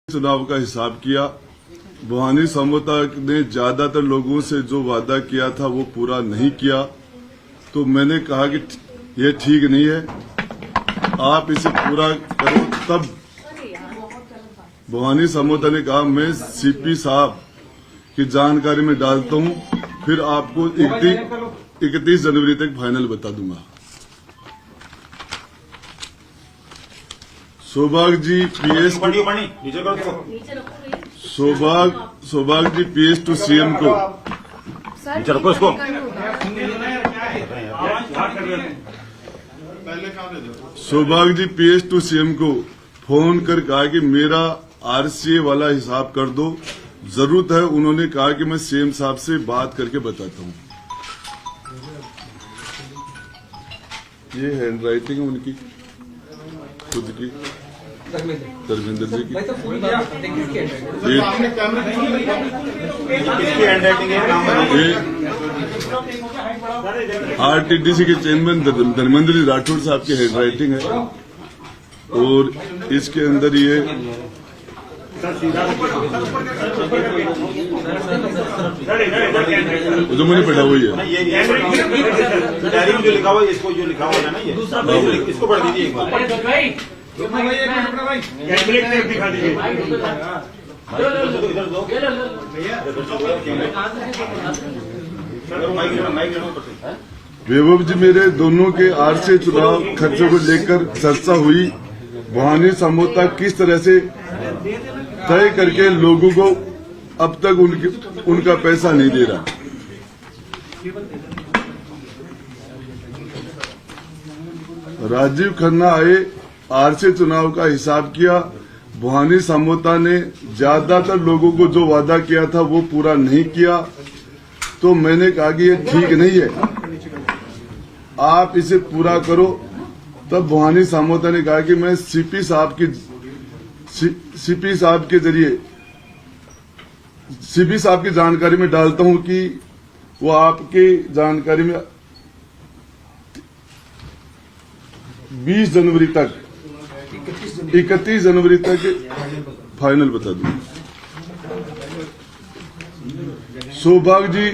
चुनाव का हिसाब किया। भवानी समझौता ने ज्यादातर लोगों से जो वादा किया था वो पूरा नहीं किया, तो मैंने कहा कि ये ठीक नहीं है, आप इसे पूरा करो। तब भवानी समझौता ने कहा मैं सीपी साहब की जानकारी में डालता हूं, फिर आपको 31 जनवरी तक फाइनल बता दूंगा। सौभाग्य जी पीएस सौभाग्य जी पीएस टू सीएम को सौभाग्य जी पीएस टू सीएम को फोन कर कहा कि मेरा आरसीए वाला हिसाब कर दो, जरूरत है। उन्होंने कहा कि मैं सीएम साहब से बात करके बताता हूं। ये हैंड राइटिंग है उनकी खुद की, धर्मेंद्र जी की। आरटीडीसी के चेयरमैन धर्मेंद्र जी राठौड़ साहब की हैंड राइटिंग है, और इसके अंदर ये जो मैंने पढ़ा हुई है, डायरी में जो लिखा हुआ है, इसको जो लिखा हुआ है ना, ये इसको पढ़ दीजिए एक बार। दिखा दीजिए वैभव जी, मेरे दोनों के आरसीए चुनाव खर्चों को लेकर चर्चा हुई। भवानी समझौता किस तरह से तय करके लोगों को अब तक उनका पैसा नहीं दे रहा। राजीव खन्ना आए, आरसीए चुनाव का हिसाब किया। भवानी समझौता ने ज्यादातर लोगों को जो वादा किया था वो पूरा नहीं किया, तो मैंने कहा कि ये ठीक नहीं है, आप इसे पूरा करो। तब भवानी समझौता ने कहा कि मैं सीपी साहब के जरिए सीपी साहब की जानकारी में डालता हूं कि वो आपकी जानकारी में 31 जनवरी तक फाइनल बता दूं। सौभाग्य जी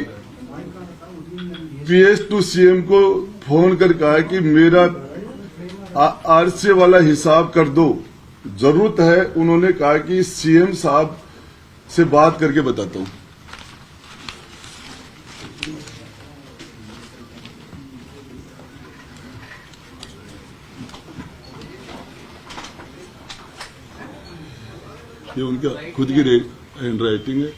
पीएस टू सीएम को फोन कर कहा कि मेरा आरसीए वाला हिसाब कर दो, जरूरत है। उन्होंने कहा कि सीएम साहब से बात करके बताता हूं। ये उनका खुद की हैंड राइटिंग है।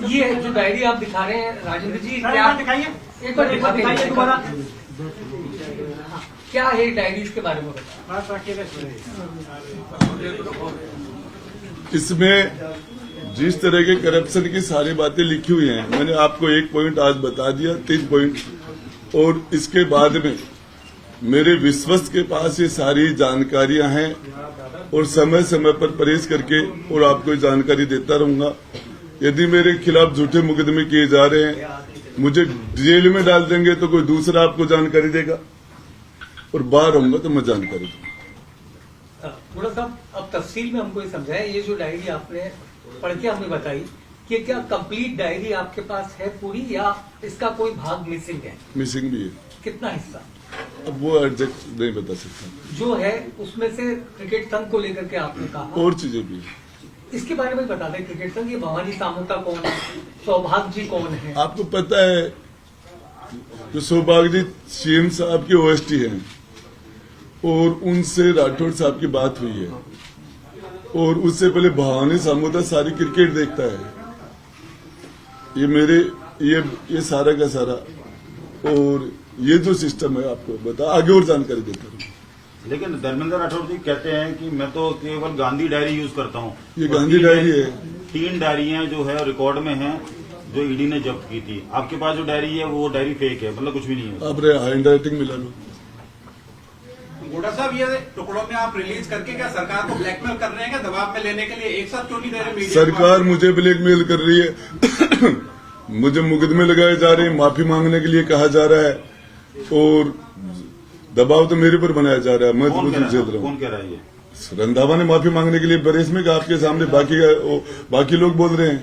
ये जो डायरी आप दिखा रहे हैं राजेंद्र जी, क्या दिखाइए एक बार दिखाइए दोबारा, क्या है डायरी, इसके बारे में बताइए। इसमें जिस तरह के करप्शन की सारी बातें लिखी हुई हैं, मैंने आपको एक पॉइंट आज बता दिया, 3 पॉइंट, और इसके बाद में मेरे विश्वस्त के पास ये सारी जानकारियां हैं, और समय समय पर परहेज करके और आपको जानकारी देता रहूंगा। यदि मेरे खिलाफ झूठे मुकदमे किए जा रहे हैं, मुझे जेल में डाल देंगे तो कोई दूसरा आपको जानकारी देगा, और बाहर रहूंगा तो मैं जानकारी दूंगा। थोड़ा सा अब तफसील में हमको ये समझाएं, ये जो डायरी आपने पढ़ के हमें बताई, कि क्या कंप्लीट डायरी आपके पास है पूरी, या इसका कोई भाग मिसिंग है? मिसिंग भी है। कितना हिस्सा? अब वो एग्जैक्ट नहीं बता सकता। जो है उसमें से क्रिकेट संघ को लेकर के आपने कहा, और चीजें भी है। इसके बारे में बता दें। क्रिकेट संघ, ये भवानी समझौता कौन है, सौभाग्य जी कौन है? आपको पता है जो सौभाग्य जी सीएम साहब की ओएसटी हैं, और उनसे राठौड़ साहब की बात हुई है, और उससे पहले भवानी समझौता सारी क्रिकेट देखता है। ये सारा का सारा, और ये जो सिस्टम है आपको बता, आगे और जानकारी देता हूँ। लेकिन धर्मेंद्र राठौड़ जी कहते हैं कि मैं तो केवल गांधी डायरी यूज करता हूँ। ये गांधी डायरी है। 3 डायरियां जो है रिकॉर्ड में हैं, जो ईडी ने जब्त की थी। आपके पास जो डायरी है वो डायरी फेक है, मतलब कुछ भी नहीं है। आप हैंड राइटिंग मिला लो। गोड़ा साहब, ये टुकड़ों में आप रिलीज करके क्या सरकार को ब्लैकमेल कर रहे हैं, क्या दबाव में लेने के लिए एक साथ क्यों नहीं दे रहे? सरकार मुझे ब्लैकमेल कर रही है। मुझे मुकदमे लगाए जा रहे हैं, माफी मांगने के लिए कहा जा रहा है, और दबाव तो मेरे पर बनाया जा रहा है, मैं तो कौन कुछ कह रहा झेल है? रहा कौन हूँ। कह रहा है ये? रंधावा ने माफी मांगने के लिए प्रेस में कहा, आपके सामने बाकी लोग बोल रहे हैं।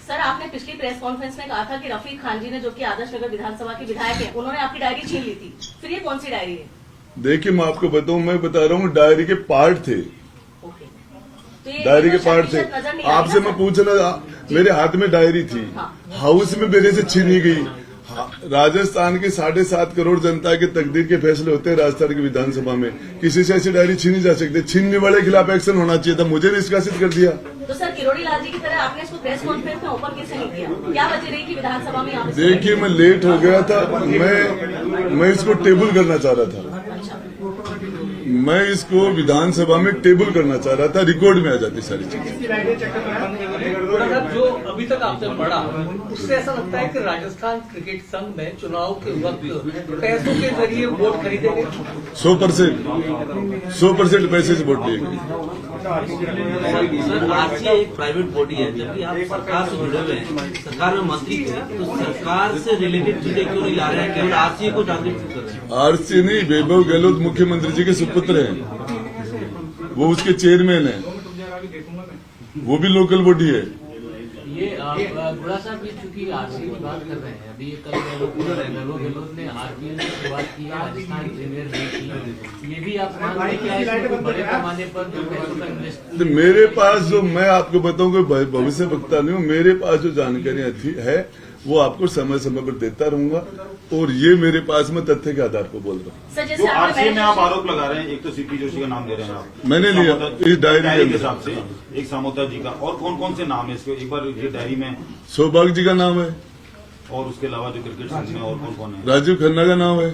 सर, आपने पिछली प्रेस कॉन्फ्रेंस में कहा था कि रफीक खान जी ने, जो कि आदर्श नगर विधानसभा के विधायक हैं, उन्होंने आपकी डायरी छीन ली थी। फिर ये कौन सी डायरी है? देखिए मैं आपको बताऊं, मैं बता रहा हूँ डायरी के पार्ट थे, ओके, तो ये डायरी के तो पार्ट थे। शर्त नजर नहीं आ रही आपसे ना, मैं सर? पूछना, मेरे हाथ में डायरी थी, हाँ। हाउस में मेरे से छीनी गई। राजस्थान की 7.5 करोड़ जनता के तकदीर के फैसले होते हैं राजस्थान की विधानसभा में, किसी से ऐसी डायरी छीनी जा सकती है। छीनने वाले के खिलाफ एक्शन होना चाहिए था, मुझे निष्कासित कर दिया। तो सर, किरोड़ी लाल जी की तरह आपने इसको प्रेस कॉन्फ्रेंस में ओपन कैसे नहीं किया? क्या वजह रही कि विधानसभा में आप देखिए मैं लेट हो गया था, मैं इसको टेबल करना चाह रहा था, मैं इसको विधानसभा में टेबल करना चाह रहा था, रिकॉर्ड में आ जाती सारी चीजें। जो अभी तक आपने पढ़ा उससे ऐसा लगता है कि राजस्थान क्रिकेट संघ में चुनाव के वक्त पैसों के जरिए वोट खरीदे गए। 100% पैसे से वोट लिए गए। सर, आरसीए एक प्राइवेट बॉडी है, जबकि आप सरकार से जुड़े हुए हैं, सरकार में मंत्री थे, तो सरकार से रिलेटेड चीजें क्यों नहीं ला रहे हैं, केवल आरसीए को जागरूक कर रहे हैं? आरसी नहीं, वैभव गहलोत मुख्यमंत्री जी के सुपुत्र हैं, वो उसके चेयरमैन हैं, वो भी लोकल बॉडी है। ये गुड़ा साहब, ये चूंकि आरसीए की बात कर रहे हैं, अभी ये कल गहलोत ने आरपीएल की शुरुआत की है, राजस्थान प्रीमियर लीग की, ये भी आप मान रहे हैं कि इसमें कोई बड़े पैमाने पर जो पैसों का इन्वेस्ट? मेरे पास जो, मैं आपको बताऊं कि भविष्य वक्ता नहीं हूं, मेरे पास जो जानकारियां थी है वो आपको समय समय पर देता रहूंगा, और ये मेरे पास में तथ्य के आधार पर बोल रहा हूँ। सर, जो जैसे आपने आरसीए में आप पहले- आरोप लगा रहे हैं, एक तो सीपी जोशी का नाम दे रहे हैं आप, मैंने लिया इस डायरी के के अंदर। हिसाब से, एक सामोता जी का, और कौन कौन से नाम है इसके? एक बार ये डायरी में, सौभाग्य जी का नाम है, और उसके अलावा जो क्रिकेट संघ में और कौन कौन है? राजीव खन्ना का नाम है।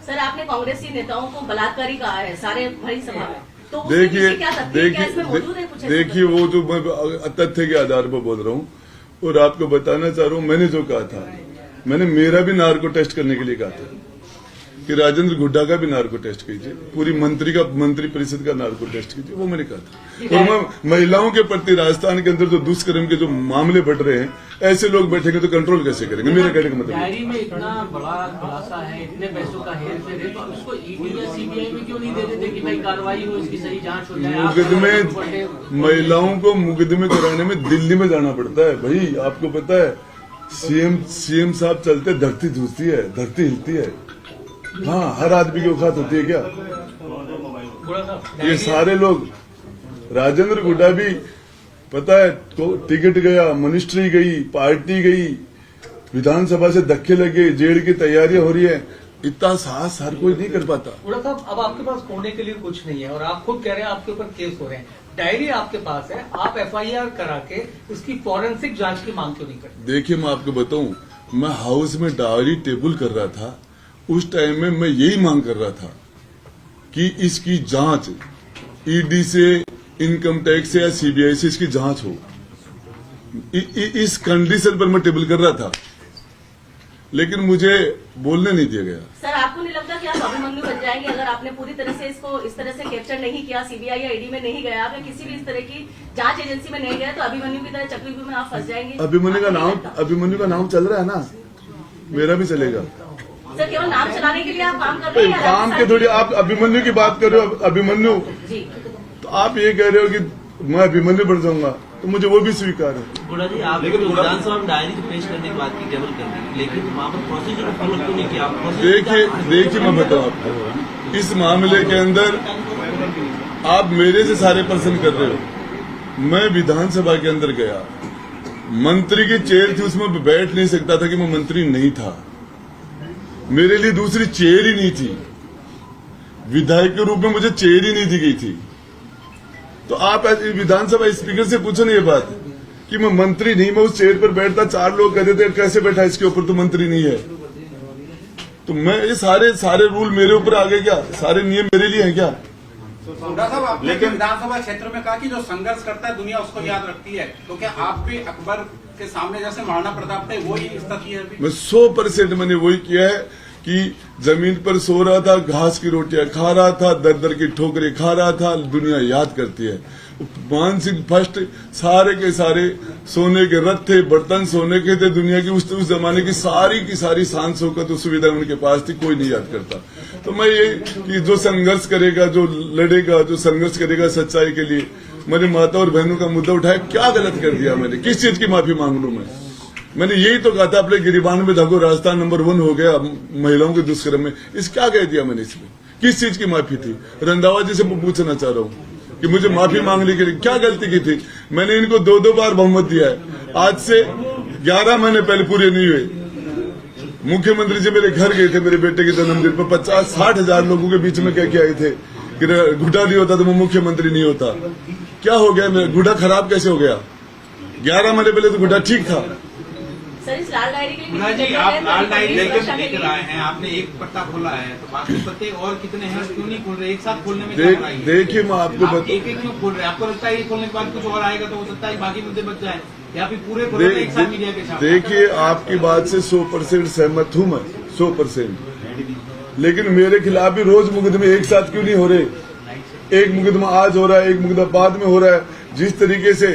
सर, आपने कांग्रेसी नेताओं को बलात्कारी कहा है सारे भरी सभा में, तो उसमें देखिए पीछे क्या तथ्य है? क्या इसमें मौजूद है कुछ ऐसा? देखिए वो जो मैं तथ्य के आधार पर बोल रहा हूँ, और आपको बताना चाह रहा हूँ, मैंने जो कहा था, मैंने मेरा भी नार्को टेस्ट करने के लिए कहा था कि राजेंद्र गुड्डा का भी नार्को टेस्ट कीजिए, पूरी मंत्री परिषद का नार्को टेस्ट कीजिए, वो मैंने कहा था। और मैं महिलाओं के प्रति राजस्थान के अंदर जो दुष्कर्म के जो मामले बढ़ रहे हैं, ऐसे लोग बैठेंगे तो कंट्रोल कैसे करेंगे? मेरा कहने का मतलब डायरी में इतना बड़ा खुलासा है, इतने पैसों का हेर फेर है, तो उसको ईडी या सीबीआई में क्यों नहीं दे देते कि भाई कार्रवाई हो, इसकी सही जांच हो जाए? मुकदमे, महिलाओं को मुकदमे कराने में दिल्ली में जाना पड़ता है भाई, आपको पता है। सीएम साहब चलते धरती धुलती है, धरती हिलती है। हाँ, हर आदमी की औकात होती है क्या? ये सारे लोग, राजेंद्र गुड्डा भी पता है, टिकट गया, मिनिस्ट्री गई, पार्टी गई, विधानसभा से धक्के लगे, जेल की तैयारियां हो रही है, इतना साहस हर कोई नहीं कर पाता। गुड़ा साहब, अब आपके पास खोने के लिए कुछ नहीं है और आप खुद कह रहे हैं आपके ऊपर केस हो रहे हैं, डायरी आपके पास है, आप एफआईआर करा के इसकी फॉरेंसिक जांच की मांग क्यों नहीं करते? देखिए मैं आपको बताऊं, मैं हाउस में डायरी टेबल कर रहा था, उस टाइम में मैं यही मांग कर रहा था कि इसकी जांच ईडी से, इनकम टैक्स से या सीबीआई से इसकी जांच हो। इस कंडीशन पर मैं टेबल कर रहा था, लेकिन मुझे बोलने नहीं दिया गया। सर, आपको नहीं लगता कि आप अभिमन्यु बन जाएंगे अगर आपने पूरी तरह से इसको इस तरह से कैप्चर नहीं किया, सीबीआई या ईडी में नहीं गया, आप या किसी भी इस तरह की जांच एजेंसी में नहीं गए, तो अभिमन्यु की तरह चक्रव्यूह में आप फंस जाएंगे? अभिमन्यु का नाम चल रहा है ना, मेरा भी चलेगा। सर, केवल नाम चलाने के लिए आप काम कर रहे हैं? काम के थोड़ी, आप अभिमन्यु की बात कर रहे हो, अभिमन्यु, जी, तो आप ये कह रहे हो कि मैं अभिमन्यु बन जाऊंगा, तो मुझे वो भी स्वीकार है। गुड़ा जी, आपने जो विधानसभा में डायरी पेश करने की बात की, टेबल कर दी, लेकिन वहाँ पर प्रोसीजर फॉलो क्यों नहीं किया? देखिए मैं बताऊं आपको, इस मामले के अंदर आप मेरे से सारे प्रश्न कर रहे हो। मैं विधानसभा के अंदर गया, मंत्री की चेयर थी, उसमें बैठ नहीं सकता था कि मैं मंत्री नहीं था, मेरे लिए दूसरी चेयर ही नहीं थी, विधायक के रूप में मुझे चेयर ही नहीं दी गई थी। तो आप विधानसभा स्पीकर से पूछो ना ये बात कि मैं मंत्री नहीं, मैं उस चेयर पर बैठता, 4 लोग कहते थे कैसे बैठा इसके ऊपर, तो मंत्री नहीं है। तो मैं ये सारे रूल मेरे ऊपर आ गए क्या? सारे नियम मेरे लिए हैं क्या? गुड़ा साहब, आपने लेकिन विधानसभा क्षेत्र में कहा कि जो संघर्ष करता है दुनिया उसको याद रखती है, तो क्या आप भी अकबर के सामने जैसे महाराणा प्रताप थे वही स्थिति है अभी? मैं 100% मैंने वही किया है कि जमीन पर सो रहा था, घास की रोटियां खा रहा था, दर दर की ठोकरें खा रहा था, दुनिया याद करती है। मान सिंह फर्स्ट, सारे के सारे सोने के रथ थे, बर्तन सोने के थे, दुनिया की उस जमाने की सारी शान शौकत और सुविधा उनके पास थी, कोई नहीं याद करता। तो मैं ये कि जो संघर्ष करेगा, जो लड़ेगा, जो संघर्ष करेगा सच्चाई के लिए, मेरी माता और बहनों का मुद्दा उठाया, क्या गलत कर दिया मैंने, किस चीज की माफी मांग लूं मैंने यही तो कहा था अपने गिरिबान में देखो राजस्थान नंबर 1 हो गया महिलाओं के दुष्कर्म में, इस क्या कह दिया मैंने इसमें, किस चीज की माफी थी? रंधावा जी से मैं पूछना चाह रहा हूँ कि मुझे माफी मांगने के लिए क्या गलती की थी? मैंने इनको 2-2 बार बहुमत दिया है, आज से 11 महीने पहले पूरे नहीं हुए। मुख्यमंत्री जी मेरे घर गए थे मेरे बेटे के जन्मदिन पर, 50-60 हजार लोगों के बीच में कह के आए थे कि घुटा नहीं होता तो मैं मुख्यमंत्री नहीं होता। क्या हो गया, मेरा घुटा खराब कैसे हो गया? 11 महीने पहले तो घुटा ठीक था। सर इस लाल डायरी के लिए मुन्ना जी, आप लाल डायरी लेकर आए हैं, आपने एक पत्ता खोला है, तो बाकी पत्ते और कितने हैं क्यों नहीं खोल रहे? एक साथ खोलने में क्या बुराई है? देखिए मैं आपको आप एक क्यों खोल रहे हैं? आपको लगता है ये खोलने के बाद कुछ और आएगा तो हो सकता है बाकी मुद्दे बच जाए, या फिर पूरे खोल एक साथ मीडिया के साथ? देखिए आपकी बात से 100% सहमत हूं मैं, 100%। लेकिन मेरे खिलाफ भी रोज मुकदमे एक साथ क्यों नहीं हो रहे? एक मुकदमा आज हो रहा है, एक मुकदमा बाद में हो रहा है। जिस तरीके से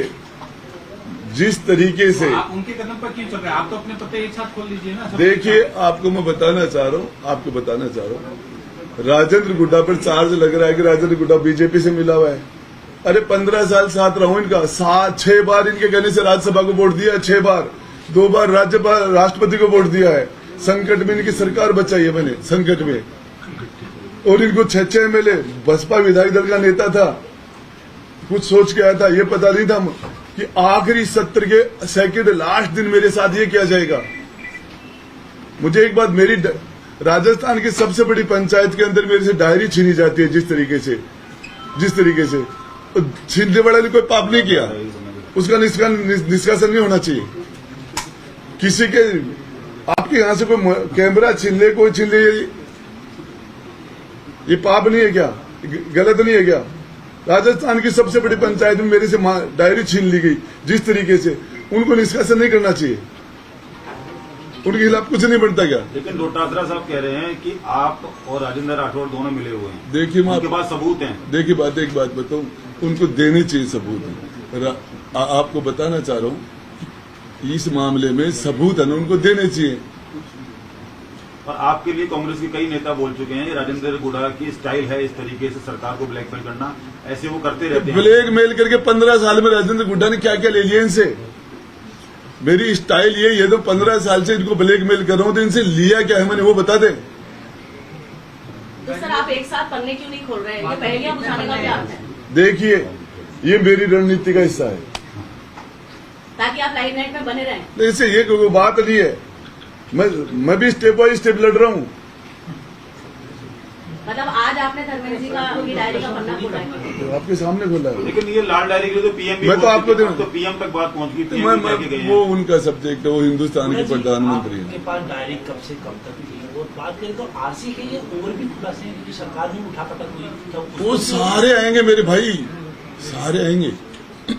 आप उनके कदम पर क्यों चल रहे हैं? आप तो अपने पत्ते एक साथ खोल लीजिए ना। देखिए आपको मैं बताना चाह रहा हूँ, राजेंद्र गुड्डा पर चार्ज लग रहा है कि राजेंद्र गुड्डा बीजेपी से मिला हुआ है। अरे 15 साल साथ रहा हूं इनका, 6 बार इनके कहने से राज्यसभा को वोट दिया है, 6 बार, 2 बार राष्ट्रपति को वोट दिया है। संकट में इनकी सरकार बचाई है मैंने, संकट में। और इनको 6 MLA, बसपा विधायक दल का नेता था, कुछ सोच के आया था, ये पता नहीं था कि आखिरी सत्र के सेकंड लास्ट दिन मेरे साथ ये किया जाएगा। मुझे एक बात, मेरी राजस्थान की सबसे बड़ी पंचायत के अंदर मेरे से डायरी छीनी जाती है जिस तरीके से तो छीनने वाले ने कोई पाप नहीं किया, उसका निष्कासन नहीं होना चाहिए। किसी के आपके यहां से कोई कैमरा छीन ले, कोई छीन ले, ये पाप नहीं है क्या? गलत नहीं है क्या? राजस्थान की सबसे बड़ी पंचायत में मेरे से डायरी छीन ली गई जिस तरीके से, उनको निष्कासन नहीं करना चाहिए? उनके खिलाफ कुछ नहीं बनता क्या? लेकिन डोटासरा साहब कह रहे हैं कि आप और राजेंद्र राठौड़ दोनों मिले हुए हैं। देखिए मैं उनके पास सबूत हैं। देखिए एक बात बताऊं, उनको देने चाहिए सबूत। आपको बताना चाह रहा हूं इस मामले में सबूत है ना, उनको देने चाहिए। और आपके लिए कांग्रेस के कई नेता बोल चुके हैं, राजेंद्र गुड़ा की स्टाइल है इस तरीके से सरकार को ब्लैकमेल करना, ऐसे वो करते रहते हैं। ब्लैकमेल करके 15 साल में राजेंद्र गुड्डा ने क्या क्या ले लिया इनसे? मेरी स्टाइल ये तो 15 साल से इनको ब्लैकमेल कर रहा हूं, तो इनसे लिया क्या है मैंने, वो बता दें। तो सर आप एक साथ पन्ने क्यों नहीं खोल रहे हैं? ये पहेलियां बुझाने का क्या अर्थ है? देखिए ये मेरी रणनीति का हिस्सा है, ताकि आप लाइमलाइट में बने रहें। तो इससे ये कोई बात नहीं है। मैं भी स्टेप बाय स्टेप लड़ रहा हूं। मतलब आज आपने धर्मेंद्र जी का उनकी डायरी का पन्ना खोला है? तो आपके सामने खोला है। लेकिन ये लाल डायरी के लिए तो पीएम मैं तो आपको तो पीएम तक बात पहुंच गई, वो उनका सब्जेक्ट है, वो हिंदुस्तान के प्रधानमंत्री आपके हैं। पास डायरी कब से कब तक थी? और बात करें तो आरसी के लिए और भी खुलासे हैं क्योंकि सरकार में उठापटक हुई, तो वो सारे आएंगे मेरे भाई, सारे आएंगे। एक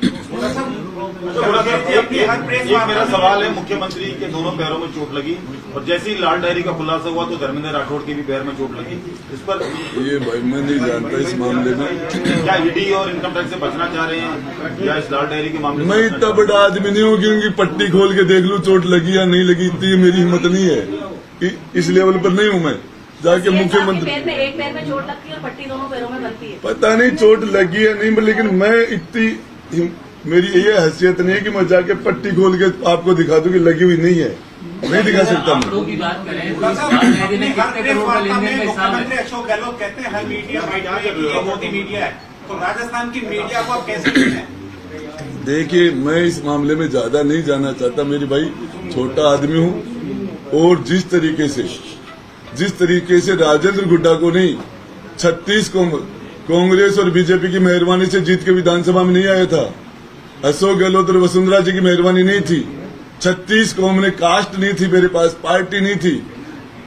मेरा सवाल है, मुख्यमंत्री के दोनों पैरों में चोट लगी और जैसे ही लाल डायरी का खुलासा हुआ तो धर्मेंद्र राठौड़ के भी पैर में चोट लगी। इस पर ये भाई मैं नहीं जानता इस मामले में, क्या ईडी और इनकम टैक्स से बचना चाह रहे हैं या इस लाल डायरी के मामले मैं इतना बड़ा आदमी नहीं हूँ कि उनकी पट्टी खोल के देख लूं चोट लगी या नहीं लगी, इतनी मेरी हिम्मत नहीं है, इस लेवल पर नहीं हूँ मैं जाके मुख्यमंत्री। एक पैर में चोट लगती है और पट्टी दोनों पैरों में बनती है। पता नहीं चोट लगी है नहीं, लेकिन मैं इतनी, मेरी ये हैसियत नहीं है कि मैं जाके पट्टी खोल के आपको दिखा दूं कि लगी हुई नहीं है, नहीं दिखा सकता मैं। की बात करें तो इस लाल डायरी में कितने करोड़ का लेन देन का हिसाब है? मुख्यमंत्री अशोक गहलोत कहते हैं हर मीडिया मोदी मीडिया है, तो राजस्थान की मीडिया को आप कैसे देखते हैं? देखिए मैं इस मामले में ज्यादा नहीं जाना चाहता, मेरी भाई छोटा आदमी हूँ। और जिस तरीके से राजेंद्र गुड्डा को नहीं 36 कांग्रेस और बीजेपी की मेहरबानी से जीत के विधानसभा में नहीं आया था, अशोक गहलोत और वसुंधरा जी की मेहरबानी नहीं थी, 36 कौम ने कास्ट नहीं थी, मेरे पास पार्टी नहीं थी।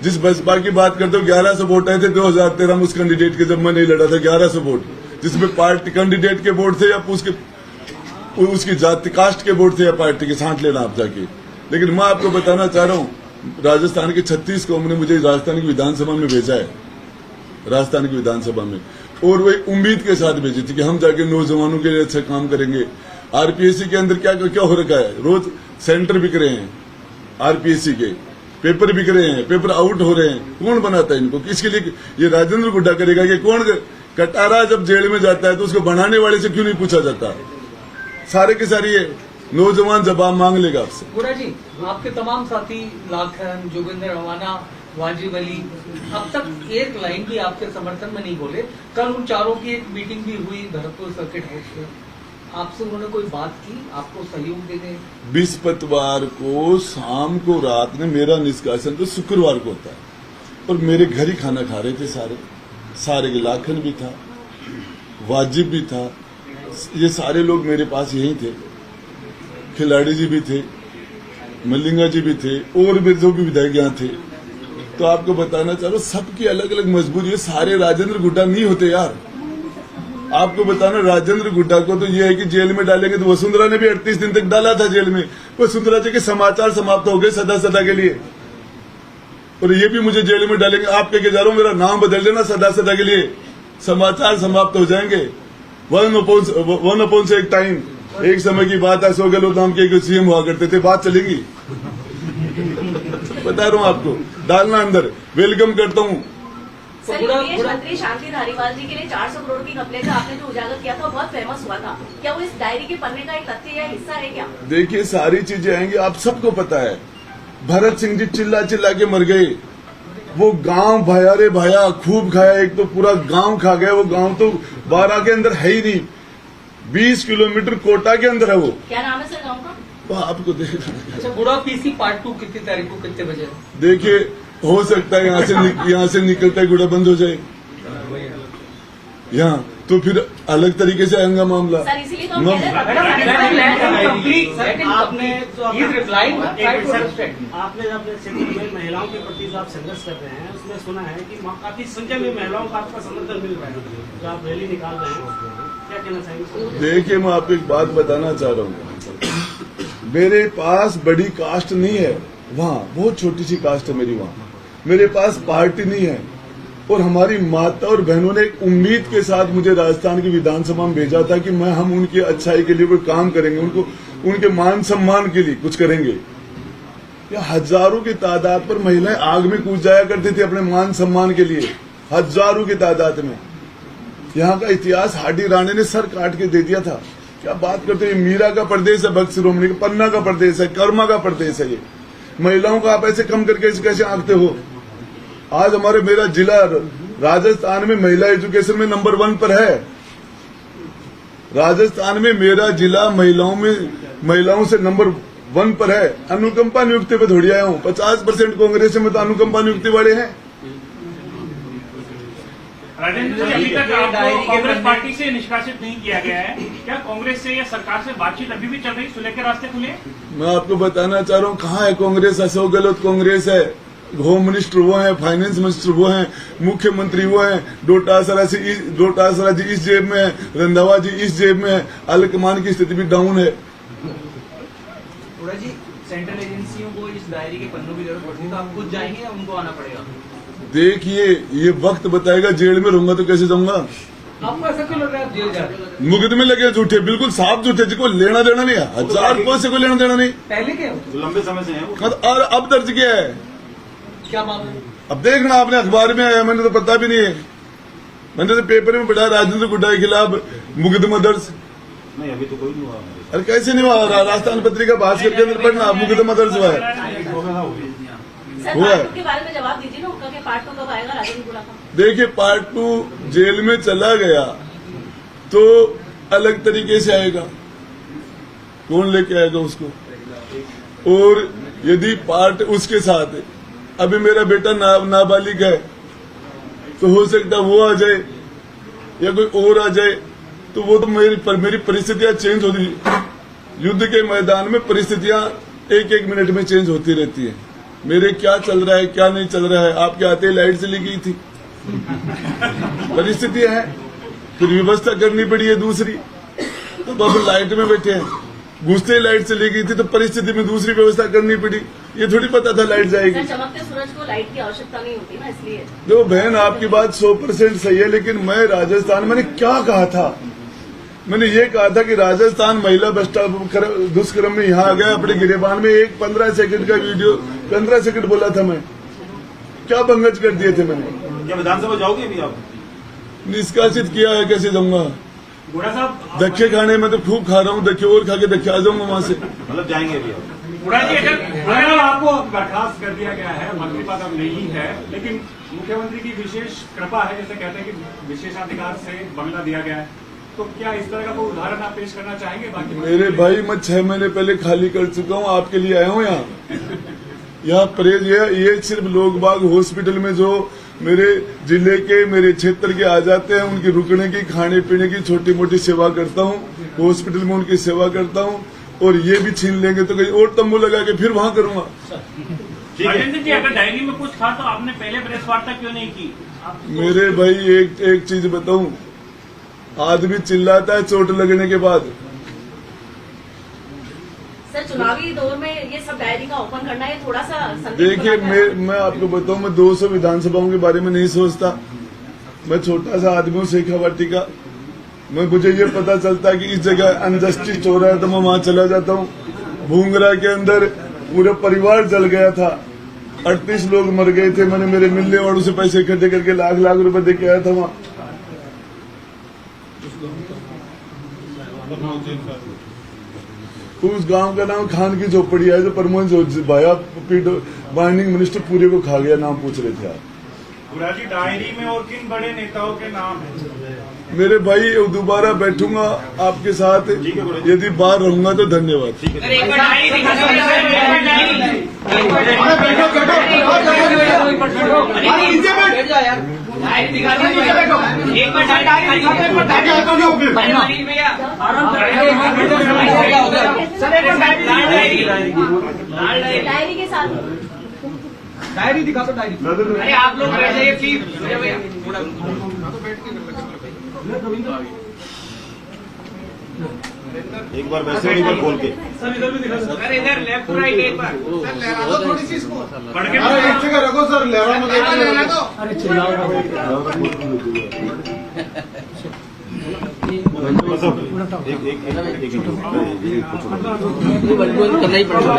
जिस बसपा की बात करते हो 1100 वोट आए थे 2013 में उस कैंडिडेट के, जब मैं नहीं लड़ा था 1100 वोट, जिसमें पार्टी कैंडिडेट के वोट थे या उसकी जाति कास्ट के वोट थे या पार्टी के, छांट लेना आप जाके। लेकिन मैं आपको बताना चाह रहा हूँ राजस्थान की 36 कौम ने मुझे राजस्थान की विधानसभा में भेजा है, राजस्थान की विधानसभा में। और वही उम्मीद के साथ भेजी थी कि हम जाके नौजवानों के लिए अच्छा काम करेंगे। आरपीएससी के अंदर क्या क्या हो रखा है, रोज सेंटर बिक रहे हैं, आरपीएससी के पेपर बिक रहे हैं, पेपर आउट हो रहे हैं। कौन बनाता है इनको, किसके लिए? ये राजेंद्र गुड्डा करेगा कि कौन? कटारा जब जेल में जाता है तो उसको बनाने वाले से क्यों नहीं पूछा जाता? सारे के सारे ये नौजवान जवाब मांग लेगा आपसे। गुरा जी, आपके तमाम साथी लाखन, जोगिंदर रवाना, वाजिब अली अब तक एक लाइन भी आपके समर्थन में नहीं बोले। कल उन चारों की एक मीटिंग भी हुई भरतपुर सर्किट हाउस में, आपसे उन्होंने कोई बात की, आपको सहयोग देने? बृहस्पतिवार को शाम को रात में मेरा निष्कासन तो शुक्रवार को होता है और मेरे घर ही खाना खा रहे थे सारे के लाखन भी था, वाजिब भी था, ये सारे लोग मेरे पास यही थे, खिलाड़ी जी भी थे, मल्लिंगा जी भी थे और भी जो भी विधायक यहाँ थे। तो आपको बताना चाह रहा हूँ सबकी अलग अलग मजबूरी है। सारे राजेंद्र गुड्डा नहीं होते यार। आपको बताना, राजेंद्र गुड्डा को तो ये है कि जेल में डालेंगे तो वसुंधरा ने भी 38 दिन तक डाला था जेल में। वसुंधरा जी के समाचार समाप्त हो गए सदा के लिए, और ये भी मुझे जेल में डालेंगे। आप कह के जा रहा हूँ मेरा नाम बदल देना सदा के लिए, समाचार समाप्त हो जाएंगे। वन अपॉन से एक टाइम, एक समय की बात है, सो गहलोत नाम के सीएम हुआ करते थे, बात चलेगी। बता रहा हूँ आपको, डालना अंदर, वेलकम करता हूँ। सर, विदेश मंत्री शांति धारीवाल जी के लिए 400 करोड़ की घपले का आपने जो उजागर किया था बहुत फेमस हुआ था, क्या वो इस डायरी के पन्ने का एक तथ्य या हिस्सा है क्या? देखिए सारी चीजें आएंगी, आप सबको पता है। भरत सिंह जी चिल्ला के मर गए, वो गांव भाया रे भाया खूब खाया, एक तो पूरा गांव खा गया। वो गांव तो 12 के अंदर है ही नहीं, 20 किलोमीटर कोटा के अंदर है वो। क्या नाम है सर गाँव का? वो आपको देखना। अच्छा, गुड़ा पीसी पार्ट 2 कितनी तारीख को कितने बजे? देखिए हो सकता है यहाँ से निकलता है गुड़ा बंद हो जाए यहाँ, तो फिर अलग तरीके से आएगा मामला। सर इसीलिए तो हम कह रहे हैं आपने आपने अपने क्षेत्र में महिलाओं के प्रति जो आप संघर्ष कर रहे हैं उसमें सुना है कि काफी संख्या में महिलाओं का आपका समर्थन मिल रहा है, जो आप रैली निकाल रहे हैं, क्या कहना चाहिए? देखिए मैं आपको एक बात बताना चाह रहा हूँ, मेरे पास बड़ी कास्ट नहीं है, वहाँ बहुत छोटी सी कास्ट है मेरी, वहाँ मेरे पास पार्टी नहीं है। और हमारी माता और बहनों ने एक उम्मीद के साथ मुझे राजस्थान की विधानसभा में भेजा था कि हम उनकी अच्छाई के लिए कोई काम करेंगे, उनके मान सम्मान के लिए कुछ करेंगे। या हजारों की तादाद पर महिलाएं आग में कूद जाया करती थी अपने मान सम्मान के लिए, हजारों की तादाद में। यहाँ का इतिहास हाडी राणे ने सर काट के दे दिया था। क्या बात करते हैं, मीरा का प्रदेश है, भक्त शिरोमणि का, पन्ना का प्रदेश है, कर्मा का प्रदेश है। ये महिलाओं को आप ऐसे कम करके कैसे आंकते हो? आज मेरा जिला राजस्थान में महिला एजुकेशन में नंबर 1 पर है। राजस्थान में मेरा जिला महिलाओं से नंबर 1 पर है। अनुकंपा नियुक्ति पे थोड़ी आया हूँ, 50% कांग्रेस में तो अनुकंपा नियुक्ति वाले हैं। राजेंद्र जी, अभी तक आपको कांग्रेस पार्टी से निष्कासित नहीं किया गया है, क्या कांग्रेस से या सरकार से बातचीत अभी भी चल रही, सुलह के रास्ते खुले? मैं आपको बताना चाह रहा हूँ, कहाँ है कांग्रेस? अशोक गहलोत कांग्रेस है, होम मिनिस्टर वो है, फाइनेंस मिनिस्टर वो है, मुख्यमंत्री वो है, डोटासरा जी इस जेब में है, रंधावा जी इस जेब में है, अलकमान की स्थिति भी डाउन है। जी, सेंट्रल एजेंसियों को इस डायरी के पन्नों की जरूरत पड़ती है तो आप खुद जाएंगे या उनको आना पड़ेगा? देखिए ये वक्त बताएगा, जेल में रहूंगा तो कैसे जाऊंगा? आपको ऐसा क्यों लग रहा है आप जेल जा रहे हैं? मुकदमे लगे झूठे, बिल्कुल साफ झूठे, जिसको लेना देना नहीं है, 1000 रुपये से कोई लेना देना नहीं। पहले क्या लंबे समय से है और अब दर्ज किया है। क्या मामला? अब देखना, आपने अखबार में आया, मैंने तो पता भी नहीं है, मैंने तो पेपर में पढ़ा राजेंद्र गुड्डा के खिलाफ मुकदमा दर्ज। नहीं अभी तो कोई नहीं हुआ। अरे कैसे नहीं हुआ? राजस्थान पत्रिका भास्कर के अंदर पढ़ना, मुकदमा दर्ज हुआ है। सर पार्ट 2 के बारे में जवाब दीजिए ना उनका, कि पार्ट 2 कब आएगा राजेंद्र गुड्डा का? देखिए पार्ट 2 जेल में चला गया तो अलग तरीके से आएगा, कौन लेके आएगा उसको? और यदि पार्ट उसके साथ है, अभी मेरा बेटा नाबालिग है, तो हो सकता वो आ जाए या कोई और आ जाए, तो वो तो मेरी परिस्थितियां चेंज होती। युद्ध के मैदान में परिस्थितियां एक मिनट में चेंज होती रहती है। मेरे क्या चल रहा है क्या नहीं चल रहा है, आपके आते लाइट चली गई थी, परिस्थितियां हैं, फिर व्यवस्था करनी पड़ी है दूसरी, तो अब लाइट में बैठे हैं, घुसते लाइट चली गई थी तो परिस्थिति में दूसरी व्यवस्था करनी पड़ी। ये थोड़ी पता था लाइट जाएगी। सर, चमकते सूरज को लाइट की आवश्यकता नहीं होती ना, इसलिए। देखो बहन, आपकी बात 100% सही है, लेकिन मैं राजस्थान, मैंने क्या कहा था? मैंने ये कहा था कि राजस्थान महिला दुष्कर्म में यहाँ आ गया अपने गिरेबान में। एक 15 सेकंड का वीडियो, 15 सेकंड बोला था मैं, क्या भंगज कर दिए थे मैंने। क्या विधानसभा जाओगे अभी आप? निष्कासित किया है, कैसे जाऊंगा? घोड़ा साहब, धक्के खाने में तो खूब खा रहा हूँ, धक्के और खा के धक्के आ जाऊंगा वहां से। मतलब जाएंगे अभी आप? घोड़ा जी, अगर आपको बर्खास्त कर दिया गया है, मंत्री पद अब नहीं है, लेकिन मुख्यमंत्री की विशेष कृपा है, जैसे कहते हैं कि विशेषाधिकार से बंगला दिया गया है, तो क्या इस तरह का कोई उदाहरण आप पेश करना चाहेंगे? बाकी मेरे भाई, मैं 6 महीने पहले खाली कर चुका हूँ, आपके लिए आया हूँ यहाँ परहेज। ये सिर्फ लोग बाग हॉस्पिटल में जो मेरे जिले के, मेरे क्षेत्र के आ जाते हैं, उनकी रुकने की, खाने पीने की छोटी मोटी सेवा करता हूँ। हॉस्पिटल में उनकी सेवा करता हूँ, और ये भी छीन लेंगे तो कहीं और तंबू लगा के फिर वहां करूंगा। राजेंद्र जी, अगर डायरी में कुछ था तो आपने पहले प्रेस वार्ता क्यों नहीं की? मेरे भाई, एक चीज बताऊं, आदमी चिल्लाता है चोट लगने के बाद। सर, चुनावी दौर में ये सब डायरी का ओपन करना है, थोड़ा सा देखिए, मैं आपको बताऊं, मैं 200 विधानसभाओं के बारे में नहीं सोचता। मैं छोटा सा आदमी हूँ, शेखावाटी का। मुझे ये पता चलता है कि इस जगह अनजस्टिस हो रहा है तो मैं वहां चला जाता हूँ। भूंगरा के अंदर पूरा परिवार जल गया था, 38 लोग मर गए थे। मैंने मेरे मिलने वालों से पैसे इकट्ठे करके लाख रुपए दे के आया था वहां। उस गांव का नाम खान की झोपड़ी है, जो प्रमोद भाया बाइंडिंग मिनिस्टर पूरे को खा गया। नाम पूछ रहे थे आप? जी, डायरी में और किन बड़े नेताओं के नाम है? मेरे भाई, दोबारा बैठूंगा आपके साथ, यदि बाहर रहूंगा तो। धन्यवाद। डायरी के साथ डायरी दिखा दो, डायरी। अरे आप लोग बैठ जाइए प्लीज। एक बार वैसे, एक बार खोल के। सर इधर लेफ्ट राइट एक बार। सर लहरा दो थोड़ी सी इसको। पढ़ के एक जगह रखो सर, लहरा मत। अरे चिल्लाओ। करना ही पड़ेगा।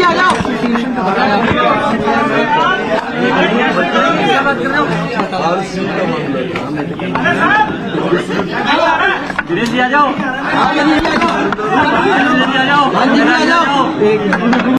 आ जाओ। दिनेश जी आ जाओ।